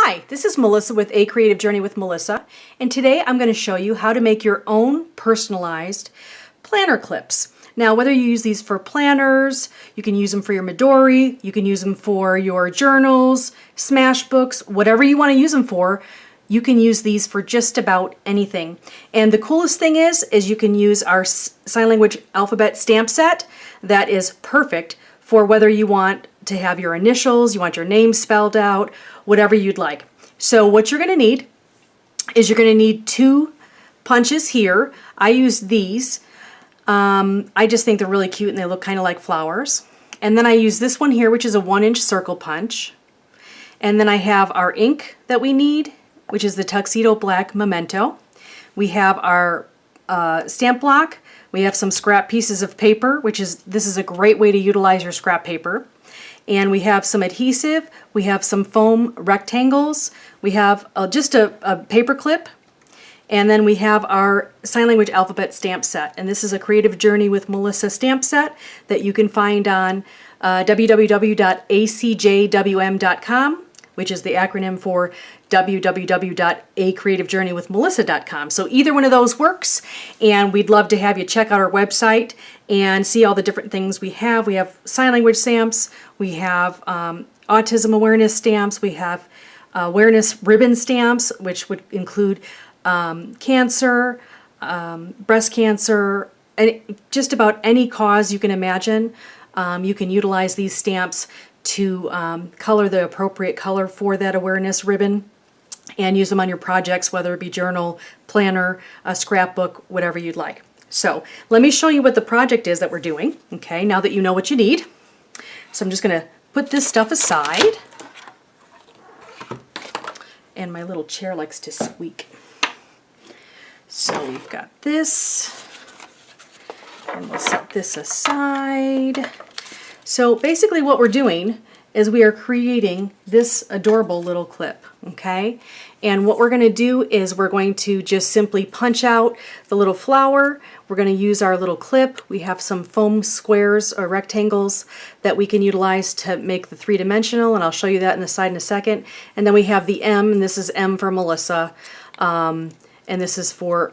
Hi, this is Melissa with A Creative Journey with Melissa, and today I'm going to show you how to make your own personalized planner clips. Now, whether you use these for planners, you can use them for your midori, you can use them for your journals, smash books, whatever you want to use them for, you can use these for just about anything. And the coolest thing is you can use our sign language alphabet stamp set that is perfect for whether you want to have your initials, you want your name spelled out, whatever you'd like. So what you're going to need is you're going to need 2 punches here. I use these. I just think they're really cute and they look kind of like flowers. And then I use this one here, which is a 1-inch circle punch. And then I have our ink that we need, which is the Tuxedo Black Memento. We have our stamp block. We have some scrap pieces of paper, this is a great way to utilize your scrap paper. And we have some adhesive, we have some foam rectangles, we have just a paper clip, and then we have our sign language alphabet stamp set. And this is a Creative Journey with Melissa stamp set that you can find on www.acjwm.com, which is the acronym for www.acreativejourneywithmelissa.com. So either one of those works, and we'd love to have you check out our website and see all the different things we have. We have sign language stamps, we have autism awareness stamps, we have awareness ribbon stamps, which would include cancer, breast cancer, and just about any cause you can imagine. You can utilize these stamps to color the appropriate color for that awareness ribbon and use them on your projects, whether it be journal, planner, a scrapbook, whatever you'd like. So let me show you what the project is that we're doing, okay, now that you know what you need. So I'm just going to put this stuff aside. And my little chair likes to squeak. So we've got this, and we'll set this aside. So basically what we're doing is we are creating this adorable little clip, okay? And what we're going to do is we're going to just simply punch out the little flower. We're going to use our little clip. We have some foam squares or rectangles that we can utilize to make the 3-dimensional, and I'll show you that in the side in a second. And then we have the M, and this is M for Melissa. And this is for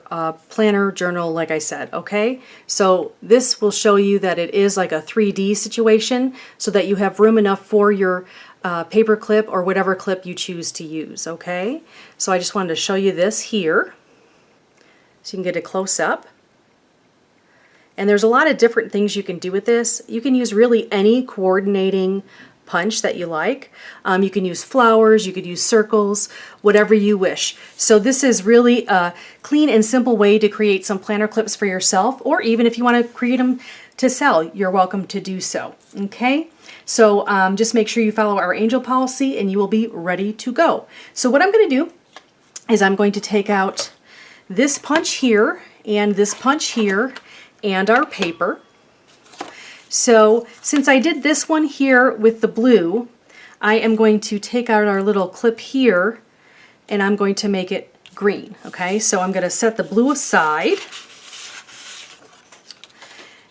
planner, journal, like I said, okay? So this will show you that it is like a 3D situation so that you have room enough for your paper clip or whatever clip you choose to use, okay? So I just wanted to show you this here so you can get a close-up. And there's a lot of different things you can do with this. You can use really any coordinating punch that you like. You can use flowers, you could use circles, whatever you wish. So this is really a clean and simple way to create some planner clips for yourself, or even if you want to create them to sell, you're welcome to do so. Okay, so just make sure you follow our angel policy and you will be ready to go. So what I'm going to do is I'm going to take out this punch here and this punch here and our paper. So since I did this one here with the blue, I am going to take out our little clip here and I'm going to make it green. Okay, so I'm going to set the blue aside.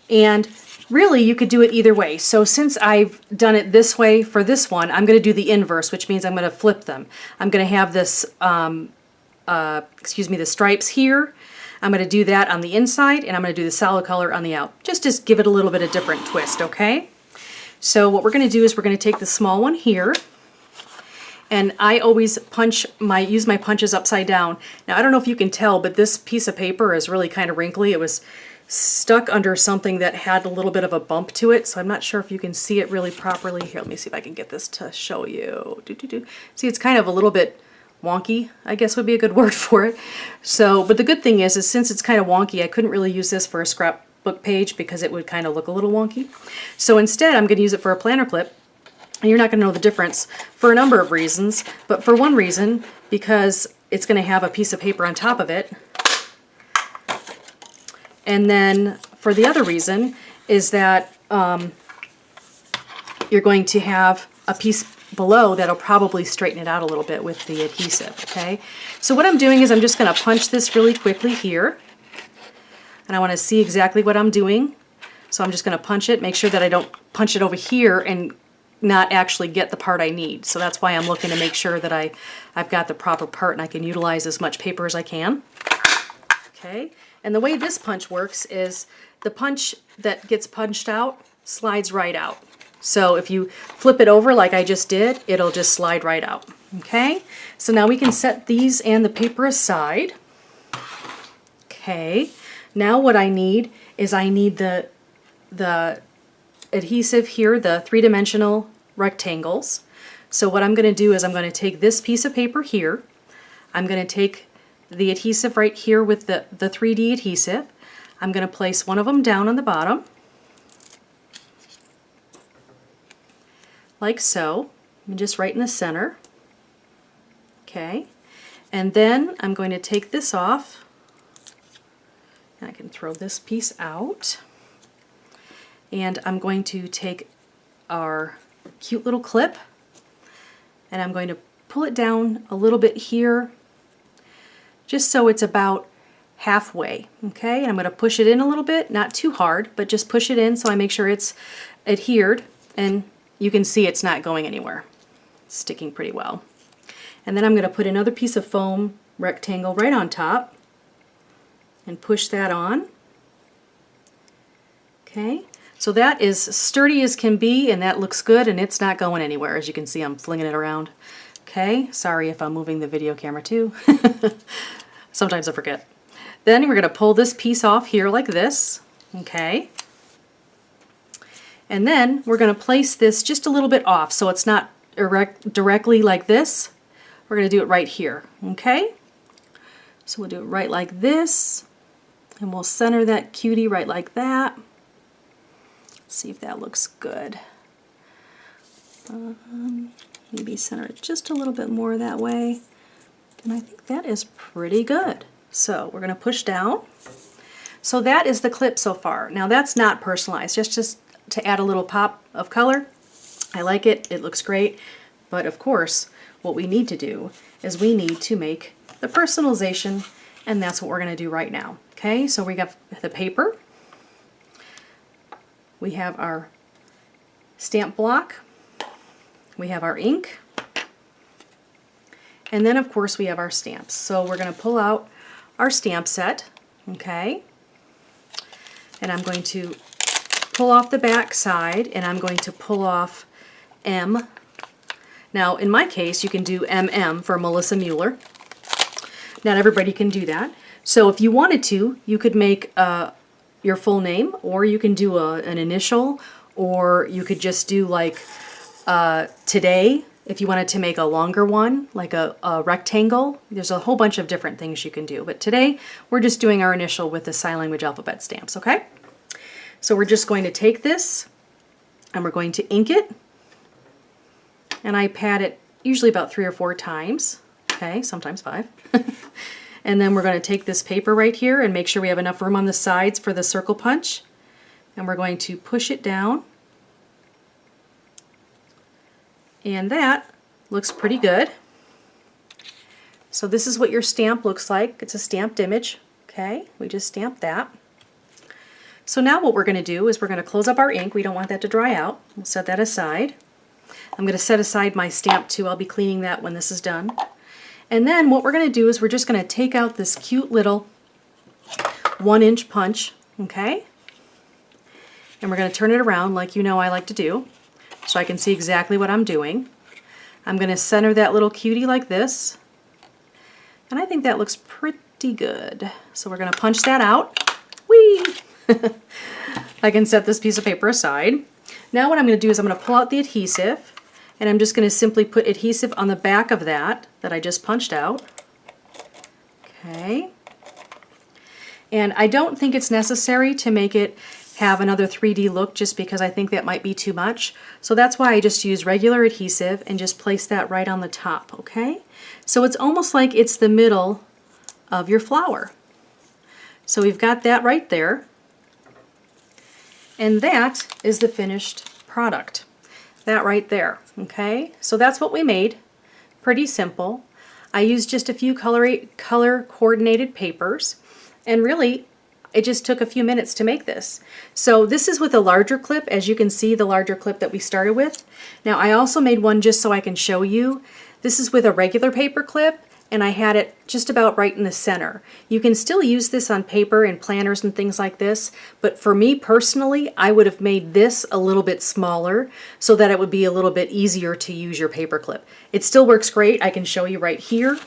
And really you could do it either way. So since I've done it this way for this one, I'm going to do the inverse, which means I'm going to flip them. I'm going to have this, the stripes here. I'm going to do that on the inside, and I'm going to do the solid color on the out. Just give it a little bit of different twist, okay? So what we're going to do is we're going to take the small one here, and I always use my punches upside down. Now I don't know if you can tell, but this piece of paper is really kind of wrinkly. It was stuck under something that had a little bit of a bump to it, so I'm not sure if you can see it really properly. Here, let me see if I can get this to show you. See, it's kind of a little bit wonky, I guess would be a good word for it. So, but the good thing is since it's kind of wonky, I couldn't really use this for a scrapbook page because it would kind of look a little wonky. So instead, I'm going to use it for a planner clip, and you're not going to know the difference for a number of reasons, but for one reason, because it's going to have a piece of paper on top of it. And then for the other reason is that you're going to have a piece below that'll probably straighten it out a little bit with the adhesive, okay? So what I'm doing is I'm just going to punch this really quickly here, and I want to see exactly what I'm doing. So I'm just going to punch it, make sure that I don't punch it over here and not actually get the part I need. So that's why I'm looking to make sure that I've got the proper part and I can utilize as much paper as I can. Okay, and the way this punch works is the punch that gets punched out slides right out. So if you flip it over like I just did, it'll just slide right out. Okay, so now we can set these and the paper aside. Okay, now what I need is I need the adhesive here, the three-dimensional rectangles. So what I'm going to do is I'm going to take this piece of paper here. I'm going to take the adhesive right here with the 3D adhesive. I'm going to place one of them down on the bottom, like so, and just right in the center. Okay, and then I'm going to take this off. I can throw this piece out. And I'm going to take our cute little clip and I'm going to pull it down a little bit here, just so it's about halfway. Okay, and I'm going to push it in a little bit, not too hard, but just push it in so I make sure it's adhered, and you can see it's not going anywhere. It's sticking pretty well. And then I'm going to put another piece of foam rectangle right on top and push that on. Okay, so that is sturdy as can be, and that looks good, and it's not going anywhere. As you can see, I'm flinging it around. Okay, sorry if I'm moving the video camera too. Sometimes I forget. Then we're going to pull this piece off here like this. Okay, and then we're going to place this just a little bit off so it's not directly like this. We're going to do it right here. Okay, so we'll do it right like this, and we'll center that cutie right like that. See if that looks good. Maybe center it just a little bit more that way. And I think that is pretty good. So we're going to push down. So that is the clip so far. Now that's not personalized, just to add a little pop of color. I like it, it looks great. But of course, what we need to do is we need to make the personalization, and that's what we're going to do right now. Okay, so we got the paper. We have our stamp block, we have our ink, and then of course we have our stamps. So we're going to pull out our stamp set, okay, and I'm going to pull off the back side, and I'm going to pull off M. Now in my case you can do MM for Melissa Mueller. Not everybody can do that. So if you wanted to, you could make your full name, or you can do an initial, or you could just do like today if you wanted to make a longer one, like a rectangle. There's a whole bunch of different things you can do, but today we're just doing our initial with the sign language alphabet stamps. Okay, so we're just going to take this and we're going to ink it, and I pat it usually about 3 or 4 times, okay, sometimes 5. And then we're going to take this paper right here and make sure we have enough room on the sides for the circle punch. And we're going to push it down. And that looks pretty good. So this is what your stamp looks like. It's a stamped image. Okay, we just stamped that. So now what we're going to do is we're going to close up our ink. We don't want that to dry out. We'll set that aside. I'm going to set aside my stamp too. I'll be cleaning that when this is done. And then what we're going to do is we're just going to take out this cute little 1-inch punch, okay? And we're going to turn it around like you know I like to do, so I can see exactly what I'm doing. I'm going to center that little cutie like this, and I think that looks pretty good. So we're going to punch that out. Whee! I can set this piece of paper aside. Now what I'm going to do is I'm going to pull out the adhesive, and I'm just going to simply put adhesive on the back of that I just punched out. Okay. And I don't think it's necessary to make it have another 3D look, just because I think that might be too much. So that's why I just use regular adhesive and just place that right on the top, okay? So it's almost like it's the middle of your flower. So we've got that right there. And that is the finished product. That right there, okay? So that's what we made. Pretty simple. I used just a few color coordinated papers, and really it just took a few minutes to make this. So this is with a larger clip, as you can see, the larger clip that we started with. Now I also made one just so I can show you. This is with a regular paper clip, and I had it just about right in the center. You can still use this on paper and planners and things like this, but for me personally, I would have made this a little bit smaller so that it would be a little bit easier to use your paper clip. It still works great. I can show you right here.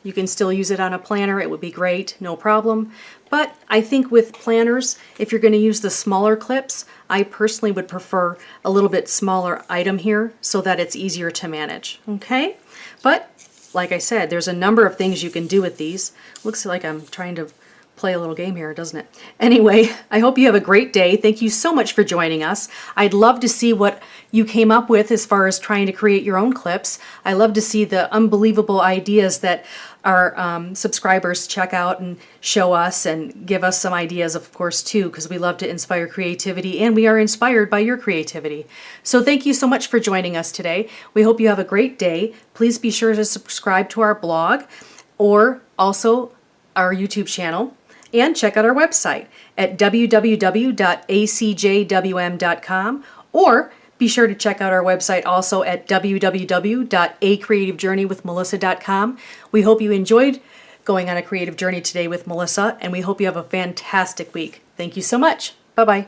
You can still use it on a planner, it would be great, no problem. But I think with planners, if you're going to use the smaller clips, I personally would prefer a little bit smaller item here so that it's easier to manage, okay? But like I said, there's a number of things you can do with these. Looks like I'm trying to play a little game here, doesn't it? Anyway, I hope you have a great day. Thank you so much for joining us. I'd love to see what you came up with as far as trying to create your own clips. I love to see the unbelievable ideas that our subscribers check out and show us and give us some ideas, of course, too, because we love to inspire creativity and we are inspired by your creativity. So thank you so much for joining us today. We hope you have a great day. Please be sure to subscribe to our blog or also our YouTube channel. And check out our website at www.acjwm.com, or be sure to check out our website also at www.acreativejourneywithmelissa.com. We hope you enjoyed going on a creative journey today with Melissa, and we hope you have a fantastic week. Thank you so much. Bye-bye.